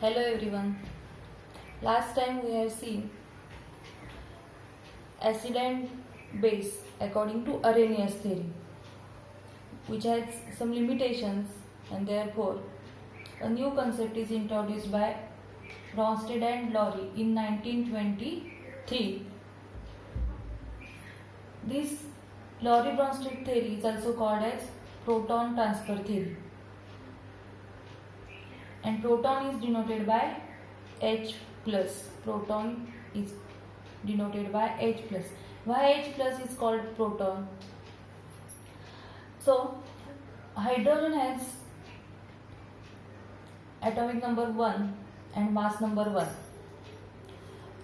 Hello everyone. Last time we have seen acid and base according to Arrhenius theory, which has some limitations, and therefore a new concept is introduced by Bronsted and Lowry in 1923. This Lowry-Bronsted theory is also called as proton transfer theory, and proton is denoted by H plus. Proton is denoted by H plus. Why H plus is called proton? So hydrogen has atomic number 1 and mass number 1.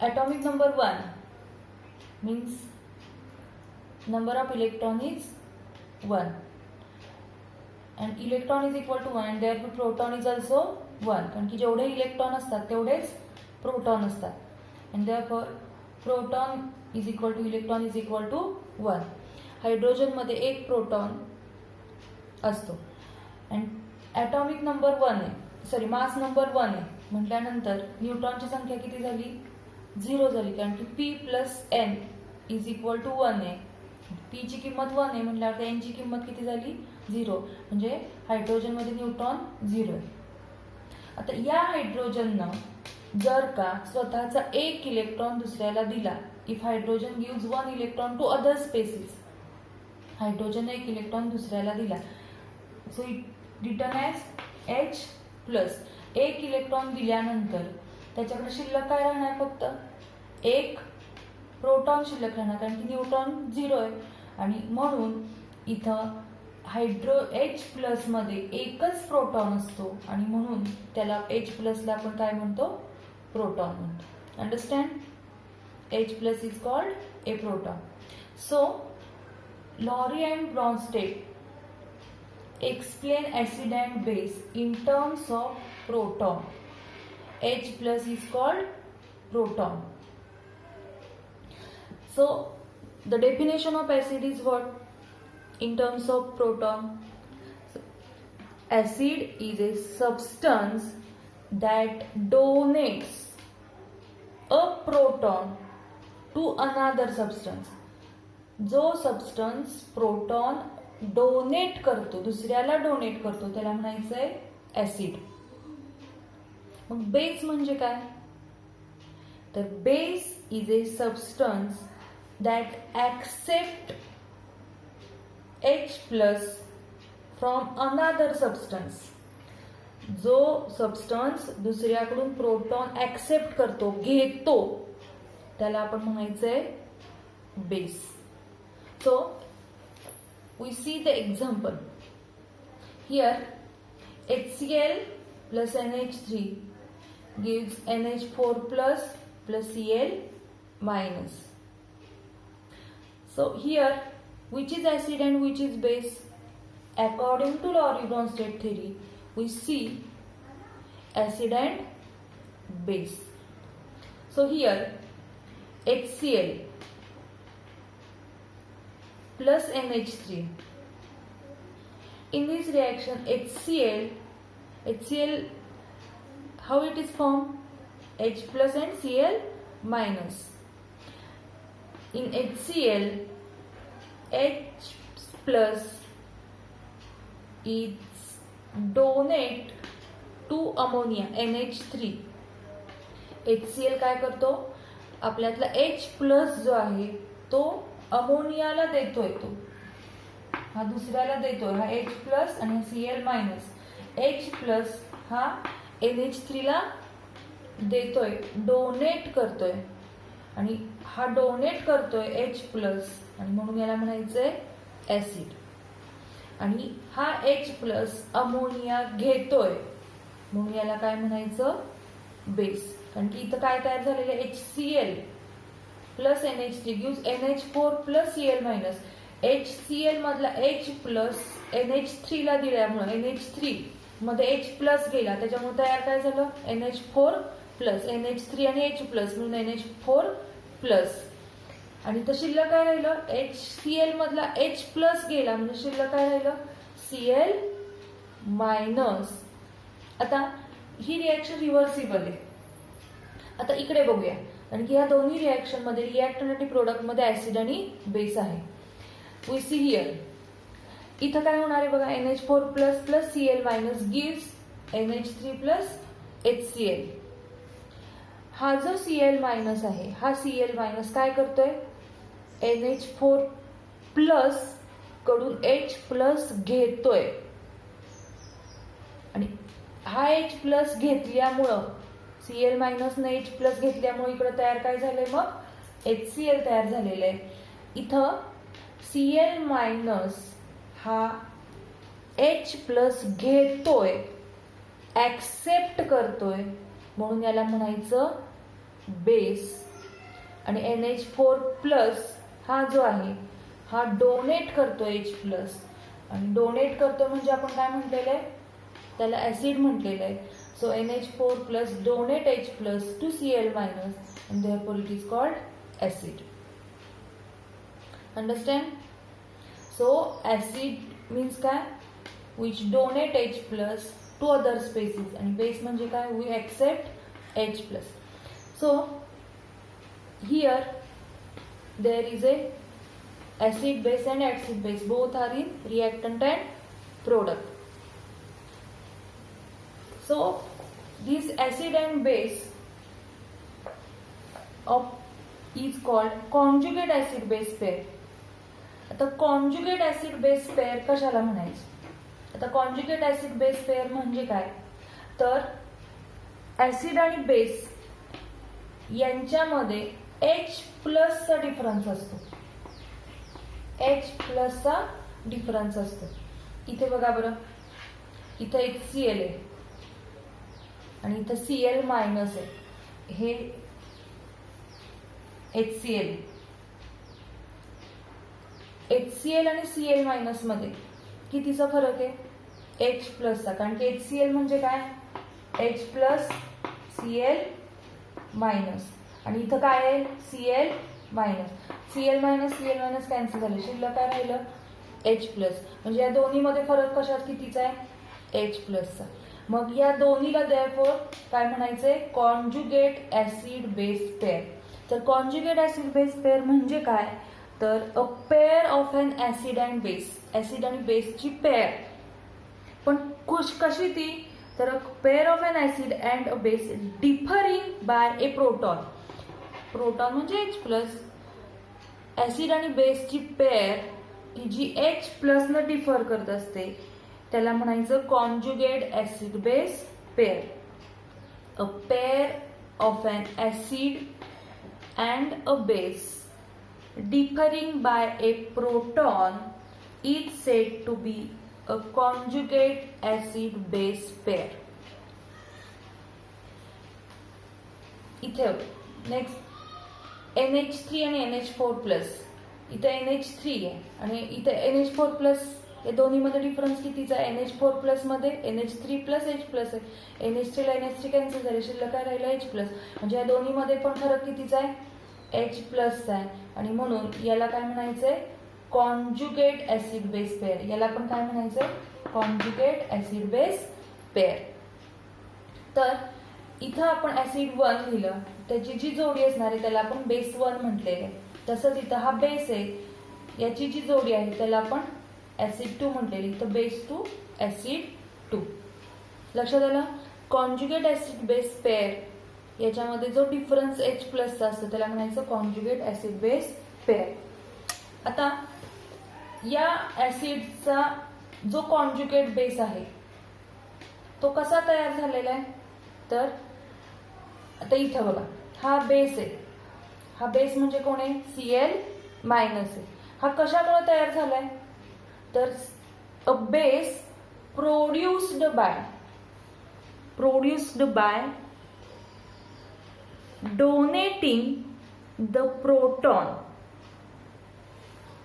Atomic number 1 means number of electron is 1, and electron is equal to 1, and therefore proton is also 1, कारण की जेवढे electron असतात तेवढेच proton असतात, and therefore proton is equal to electron is equal to 1. Hydrogen मध्ये एक proton असतो, and atomic number 1 आहे, मास नंबर 1 आहे म्हटल्यानंतर न्यूट्रॉनची संख्या किती झाली? 0 झाली, कारण की P plus N is equal to 1 आहे. P ची किंमत 1 आहे म्हटल्यावर N ची किंमत किती झाली? 0. म्हणजे हायड्रोजन मध्ये न्यूट्रॉन 0 आहे. आता या हायड्रोजननं जर का स्वतःचा एक इलेक्ट्रॉन दुसऱ्याला दिला, if hydrogen gives 1 electron to other species, hydrogen एक इलेक्ट्रॉन दुसऱ्याला दिला, so it return as H plus. एक इलेक्ट्रॉन दिल्यानंतर त्याच्याकडे शिल्लक काय राहणार? फक्त एक प्रोटॉन शिल्लक राहणार, कारण की न्यूट्रॉन 0 आहे, आणि म्हणून इथं H प्लस मध्ये एकच प्रोटॉन असतो, आणि म्हणून त्याला H प्लसला आपण काय म्हणतो? प्रोटॉन म्हणतो. Understand? H plus is called a proton. So Lowry and Bronsted explain acid and base in terms of proton. H plus is called proton. So the definition of acid is what? In terms of proton, acid is a substance that donates a proton to another substance. जो substance proton donate करतो, दुसऱ्याला donate करतो, त्याला म्हणायचं आहे acid. मग base म्हणजे काय? तर base is a substance that accept H plus from another substance. जो सबस्टन्स दुसऱ्याकडून प्रोटॉन ऍक्सेप्ट करतो, घेतो, त्याला आपण म्हणायचंय base. So we see the example here. HCl plus NH3 gives NH4 plus Cl minus. So here, which is acid and which is base? According to Lowry-Bronsted theory, we see acid and base. So here HCl plus NH3. In this reaction, HCl, how it is formed? H plus and Cl minus. In HCl, H plus is donate to ammonia, NH3. HCl काय करतो? आपल्यातला H plus जो आहे तो अमोनियाला देतोय, तो हा दुसऱ्याला देतोय, हा H प्लस आणि Cl मायनस. H प्लस हा NH3 ला देतोय, डोनेट करतोय, आणि हा डोनेट करतोय H प्लस, आणि म्हणून याला म्हणायचंय ऍसिड. आणि हा H प्लस अमोनिया घेतोय, म्हणून याला काय म्हणायचं? बेस. कारण की इथं काय तयार झालेलं आहे? HCl plus NH3 gives NH4 plus Cl minus. HCl मधला H प्लस NH3 ला दिल्यामुळे NH3 मध्ये H प्लस गेला, त्याच्यामुळे तयार काय झालं? NH4 plus. NH3 आणि H प्लस म्हणून NH4 प्लस. आणि तर शिल्लक काय राहिलं? HCl मधला H प्लस गेला म्हणजे शिल्लक काय राहिलं? Cl minus. आता ही रिॲक्शन रिव्हर्सिबल आहे. आता इकडे बघूया, कारण की ह्या दोन्ही रिॲक्शन मध्ये रिॲक्टंट आणि प्रोडक्ट मध्ये ऍसिड आणि बेस आहे. वी सी हिअर इथं काय होणार आहे बघा, NH4 plus plus Cl minus gives NH3 plus HCl. हा जो Cl मायनस आहे, हा Cl मायनस काय करतोय, NH4 प्लस कडून H प्लस घेतोय आणि हा H प्लस घेतल्यामुळं Cl मायनस ने H प्लस घेतल्यामुळे इकडे तयार काय झालंय, मग HCl तयार झालेलं आहे. इथं Cl मायनस हा H प्लस घेतोय, ऍक्सेप्ट करतोय, म्हणून याला म्हणायचं बेस. आणि NH4 प्लस हा जो आहे हा डोनेट करतोय H प्लस, आणि डोनेट करतोय म्हणजे आपण काय म्हटलेलं आहे, त्याला ऍसिड म्हटलेलं आहे. So NH4 plus donate H plus two Cl minus and therefore it is called acid. Understand? So acid means काय, which donate H plus to other species, आणि base म्हणजे काय, we accept H plus. So here there is a acid base and acid base, both are in reactant and product. So this acid and base of is called conjugate acid base pair. आता conjugate acid base pair कशाला म्हणायचं, आता conjugate acid base pair म्हणजे काय, तर acid आणि base यांच्यामध्ये H प्लसचा difference असतो, H प्लसचा डिफरन्स असतो. इथे बघा बरं, इथं HCl आहे आणि इथं Cl मायनस आहे, हे HCl. HCl आणि Cl मायनस मध्ये कितीचा फरक आहे, H प्लसचा, कारण की HCl म्हणजे काय, H प्लस Cl मायनस, आणि इथं काय आहे Cl minus. Cl minus Cl minus cancel झाले, शिल्लक काय राहिलं H प्लस. म्हणजे या दोन्ही मध्ये फरक कशात कितीचा आहे, H प्लसचा. मग या दोन्हीला therefore काय म्हणायचंय, कॉन्जुगेट ऍसिड बेस पेअर. तर कॉन्जुगेट ऍसिड बेस पेअर म्हणजे काय, तर a pair of an acid and base, acid आणि बेसची पेअर. पण कशी ती, तर a pair of an acid and a base differing by a proton. Proton म्हणजे H प्लस. ऍसिड आणि बेसची पेअर ही जी H प्लस न डिफर करत असते त्याला म्हणायचं conjugate acid base pair. A pair of an acid and a base differing by a proton is said to be a conjugate acid base pair. इथे नेक्स्ट NH3 आणि NH4 plus, इथे NH3 आहे आणि इथे NH4 प्लस, या दोन्ही मध्ये difference कितीचा आहे, NH4 प्लस मध्ये NH3 प्लस H प्लस आहे, NH3 ला NH3 कॅन्सल झाले, शिल्लक काय राहिलं H प्लस. म्हणजे या दोन्ही मध्ये पण फरक कितीचा आहे, H प्लसचा आहे, आणि म्हणून याला काय म्हणायचंय, कॉन्जुगेट ऍसिड बेस पेअर. याला पण काय म्हणायचंय, कॉन्जुगेट ऍसिड बेस पेअर. तर इथं आपण ऍसिड 1 लिहिलं, त्याची जी जोडी असणार आहे त्याला आपण बेस 1 म्हटलेलं आहे. तसंच इथं हा बेस आहे, याची जी जोडी आहे त्याला आपण ऍसिड 2 म्हटलेली, तर बेस 2 ऍसिड 2. लक्षात आलं. कॉन्जुगेट ऍसिड बेस पेअर याच्यामध्ये जो डिफरन्स H प्लसचा असतो त्याला म्हणायचं कॉन्जुगेट ऍसिड बेस पेअर. आता या ऍसिडचा जो कॉन्जुगेट बेस आहे तो कसा तयार झालेला आहे, तर आता इथं बघा हा बेस आहे, हा बेस म्हणजे कोण आहे, Cl मायनस आहे. हा कशामुळे तयार झालाय, तर अ base produced by donating the proton.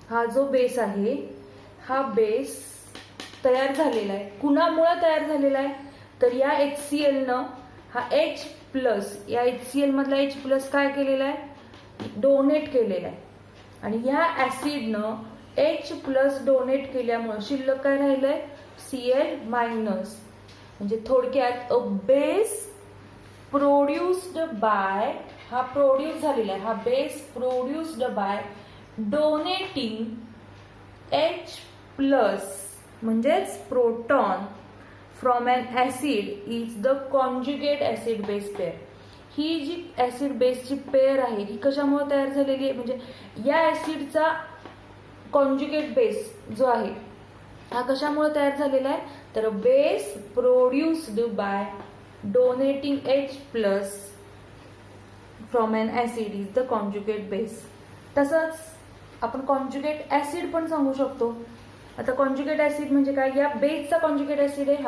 हा जो बेस आहे हा बेस तयार झालेला आहे, कुणामुळे तयार झालेला आहे, तर या HCl न हा H प्लस, या HCl मधला H प्लस काय केलेला आहे, डोनेट केलेला आहे, आणि या ऍसिडनं H प्लस डोनेट केल्यामुळे शिल्लक काय राहिलंय, Cl मायनस. म्हणजे थोडक्यात अ बेस प्रोड्यूस्ड बाय, हा प्रोड्यूस झालेला आहे, हा base produced by donating H plus म्हणजेच proton from an acid is the conjugate acid base pair. ही जी ॲसिड बेसची पेअर आहे ही कशामुळे तयार झालेली आहे, म्हणजे या ॲसिडचा कॉन्ज्युगेट बेस जो आहे हा कशामुळे तयार झालेला आहे, तर base produced by donating H plus from an acid is the conjugate base. तसंच आपण कॉन्ज्युगेट ॲसिड पण सांगू शकतो. आता कॉन्ज्युगेट ॲसिड म्हणजे काय, या बेसचा कॉन्ज्युगेट ॲसिड आहे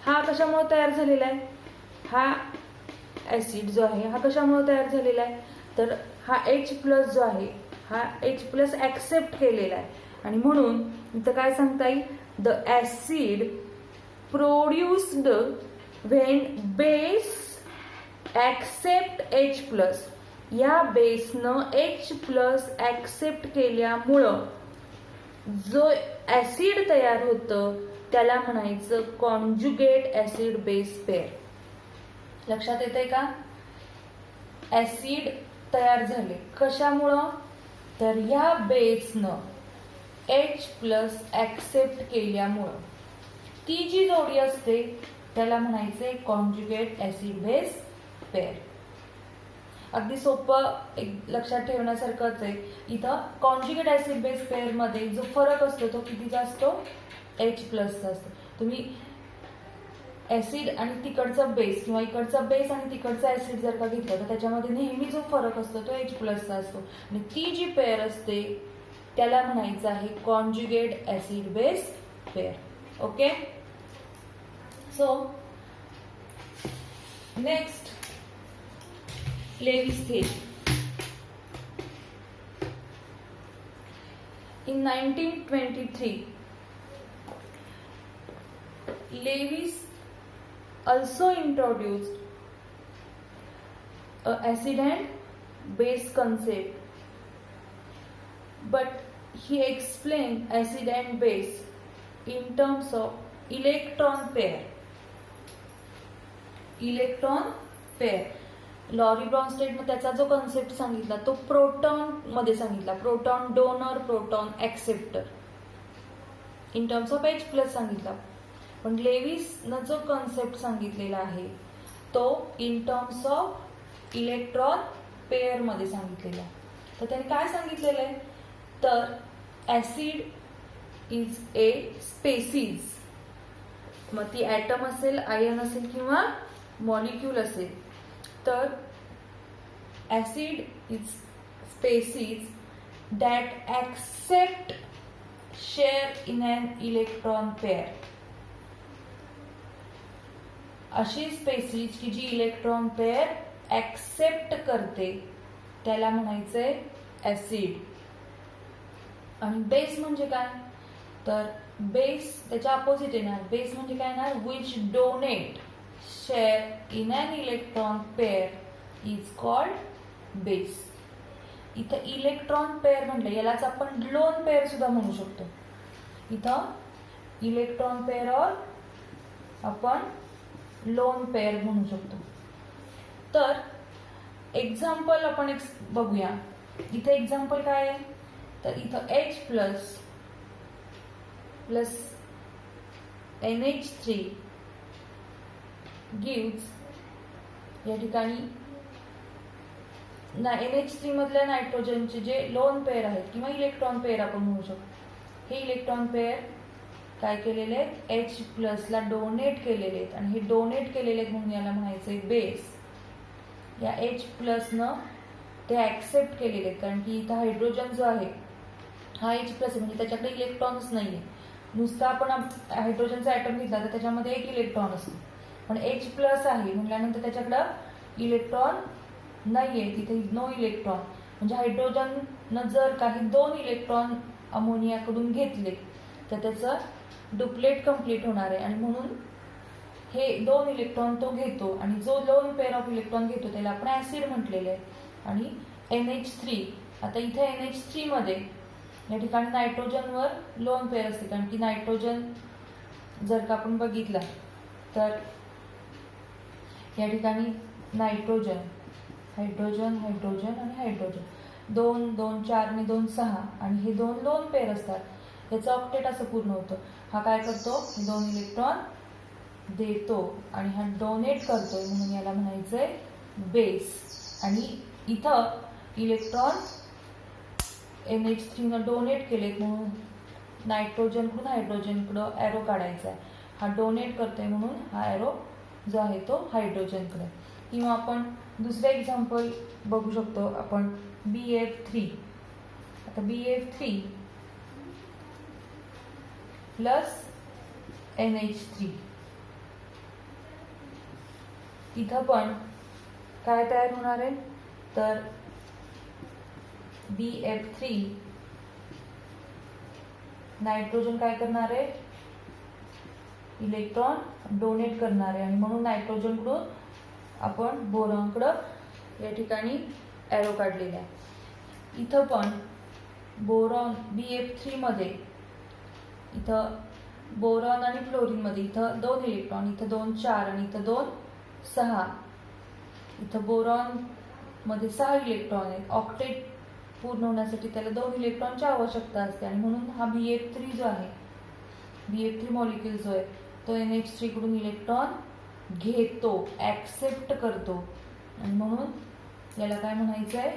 हा कशामुळे तयार झालेला आहे, हा ॲसिड जो आहे हा कशामुळे तयार झालेला आहे, तर हा H प्लस जो आहे हा H प्लस ॲक्सेप्ट केलेला आहे आणि म्हणून इथं काय सांगता येईल, the acid produced when base accept H plus, या बेसनं H प्लस ॲक्सेप्ट केल्यामुळं जो ॲसिड तयार होतं त्याला म्हणायचं कॉन्ज्युगेट ॲसिड बेस पेअर. लक्षात येतंय का, ॲसिड तयार झाले कशामुळं, तर या बेसनं H प्लस ॲक्सेप्ट केल्यामुळं. ती जी जोडी असते त्याला म्हणायचे कॉन्ज्युगेट ॲसिड बेस पेअर. अगदी सोपं एक लक्षात ठेवण्यासारखंच आहे. इथं कॉन्ज्युगेट ॲसिड बेस पेअर मध्ये जो फरक असतो तो कितीचा असतो, H प्लसचा असतो. तुम्ही ॲसिड आणि तिकडचा बेस किंवा इकडचा बेस आणि तिकडचा ॲसिड जर का घेतलं तर त्याच्यामध्ये नेहमी जो फरक असतो तो H प्लसचा असतो आणि ती जी पेअर असते त्याला म्हणायचं आहे conjugate acid base pair. Okay, so next Lewis theory. In 1923, Lewis also introduced a acid and base concept, but he explained acid and base in terms of electron pair. Electron pair. Lowry ब्रॉन्स्टेडने त्याचा जो concept सांगितला तो proton मध्ये सांगितला, proton donor proton acceptor in terms of H plus सांगितला. पण लेविसनं जो कन्सेप्ट सांगितलेला आहे तो in terms of electron pair मध्ये सांगितलेला. तर त्याने काय सांगितलेलं आहे, तर ऍसिड इज ए स्पेसीज, मग ती ॲटम असेल, आयन असेल किंवा मॉलिक्यूल असेल, तर acid is species that accept share in an electron pair. अशी स्पेसीज की जी इलेक्ट्रॉन पेअर ॲक्सेप्ट करते त्याला म्हणायचंय ॲसिड. आणि बेस म्हणजे काय, तर बेस त्याच्या अपोजिट येणार. बेस म्हणजे काय येणार, which donate share in an electron pair is called base. इथं इलेक्ट्रॉन पेअर म्हटलं यालाच आपण लोन पेअर सुद्धा म्हणू शकतो. इथं इलेक्ट्रॉन पेअर और आपण लोन पेअर म्हणू शकतो. तर एक्झाम्पल आपण एक बघूया. इथे एक्झाम्पल काय आहे, तर इथं H plus plus NH3 gives, या ठिकाणी NH3 मधल्या नायट्रोजनचे जे लोन पेअर आहेत किंवा इलेक्ट्रॉन पेअर आपण म्हणू शकतो, हे इलेक्ट्रॉन पेअर काय केलेले आहेत, H प्लसला डोनेट केलेले आहेत आणि हे डोनेट केलेले आहेत म्हणून याला म्हणायचंय बेस. या H प्लसनं ते ऍक्सेप्ट केलेले आहेत कारण की इथं हायड्रोजन जो आहे हा H प्लस म्हणजे त्याच्याकडे इलेक्ट्रॉनच नाहीये. नुसता आपण हायड्रोजनचा ॲटम घेतला तर त्याच्यामध्ये एक इलेक्ट्रॉन असतो, पण H प्लस आहे म्हटल्यानंतर त्याच्याकडं इलेक्ट्रॉन नाहीये, तिथे नो इलेक्ट्रॉन. म्हणजे हायड्रोजननं जर काही 2 इलेक्ट्रॉन अमोनियाकडून घेतले तर त्याचं डुप्लेट कंप्लीट होणार आहे आणि म्हणून हे 2 इलेक्ट्रॉन तो घेतो आणि जो लोन पेअर ऑफ इलेक्ट्रॉन घेतो त्याला आपण ऍसिड म्हटलेले आहे. आणि NH3, आता इथे NH3 मध्ये या ठिकाणी नायट्रोजनवर लोन पेअर असते कारण की नायट्रोजन जर का आपण बघितला तर या ठिकाणी नायट्रोजन, हायड्रोजन, हायड्रोजन आणि हायड्रोजन 2 2 4 आणि 2 6 आणि हे 2 लोन पेअर असतात. याचं ऑक्टेट असं पूर्ण होतं. हा काय करतो, हे 2 इलेक्ट्रॉन देतो आणि हा डोनेट करतोय म्हणून याला म्हणायचंय बेस. आणि इथं इलेक्ट्रॉन NH3 न डोनेट केलेत म्हणून नायट्रोजनकडून हायड्रोजनकडं एरो काढायचा आहे. हा डोनेट करतोय म्हणून हा एरो जो आहे तो हायड्रोजनकडे. किंवा आपण दुसरं एक्झाम्पल बघू शकतो आपण BF3. आता BF3 प्लस NH3, इथं पण काय तयार होणार आहे, तर BF3 नायट्रोजन काय करणार आहे, इलेक्ट्रॉन डोनेट करणार आहे आणि म्हणून नायट्रोजनकडून आपण बोरॉनकडं या ठिकाणी एरो काढलेला आहे. इथं पण बोरॉन BF3 मध्ये इथं बोरॉन आणि फ्लोरीन मध्ये इथं 2 इलेक्ट्रॉन, इथं 2 4 आणि इथं 2 6. इथं बोरॉन मध्ये 6 इलेक्ट्रॉन आहेत. ऑक्टेट पूर्ण होण्यासाठी त्याला 2 इलेक्ट्रॉनची आवश्यकता असते आणि म्हणून हा BF3 जो आहे, BF3 मॉलिक्यूल जो आहे तो NH3 कडून इलेक्ट्रॉन घेतो, ऍक्सेप्ट करतो आणि म्हणून याला काय म्हणायचंय,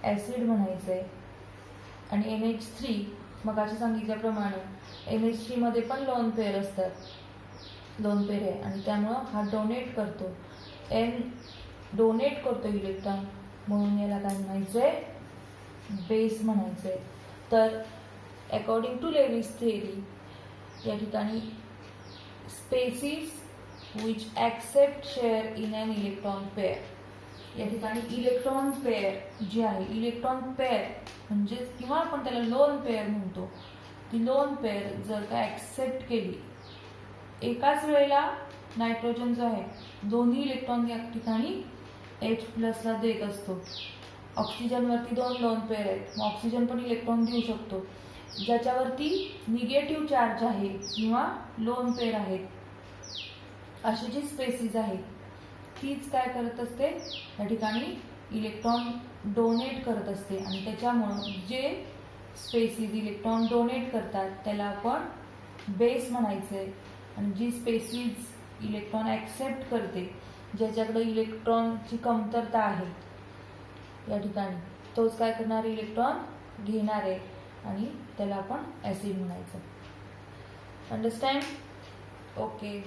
ऍसिड म्हणायचंय. आणि NH3 मगाशी सांगितल्याप्रमाणे NH3 मध्ये पण लोन पेअर असतात, लोन पेअर आहे आणि त्यामुळं हा डोनेट करतो, डोनेट करतो इलेक्ट्रॉन म्हणून याला काय म्हणायचंय, बेस म्हणायचंय. तर अकॉर्डिंग टू लेविस थिअरी या ठिकाणी species which accept share in an electron pair, या ठिकाणी इलेक्ट्रॉन पेअर जी आहे, इलेक्ट्रॉन पेअर म्हणजे किंवा आपण त्याला लोन पेअर म्हणतो, ती लोन पेअर जर का ऍक्सेप्ट केली, एकाच वेळेला नायट्रोजन जो आहे दोन्ही इलेक्ट्रॉन या ठिकाणी H+ ला देत असतो. ऑक्सिजनवरती 2 लोन पेअर आहेत, मग ऑक्सिजन पण इलेक्ट्रॉन देऊ शकतो. ज्याच्यावरती निगेटिव्ह चार्ज आहे किंवा लोन पेअर आहेत, अशी जी स्पेसिस आहे तीच काय करत असते, या ठिकाणी इलेक्ट्रॉन डोनेट करत असते आणि त्याच्यामुळं जे स्पेसिस इलेक्ट्रॉन डोनेट करतात त्याला आपण बेस म्हणायचंय. आणि जी स्पेसिस इलेक्ट्रॉन ऍक्सेप्ट करते, ज्याच्याकडे इलेक्ट्रॉनची कमतरता आहे या ठिकाणी, तोच काय करणार, इलेक्ट्रॉन घेणार आहे आणि त्याला आपण ऍसिड म्हणायचं. अंडरस्टँड? ओके.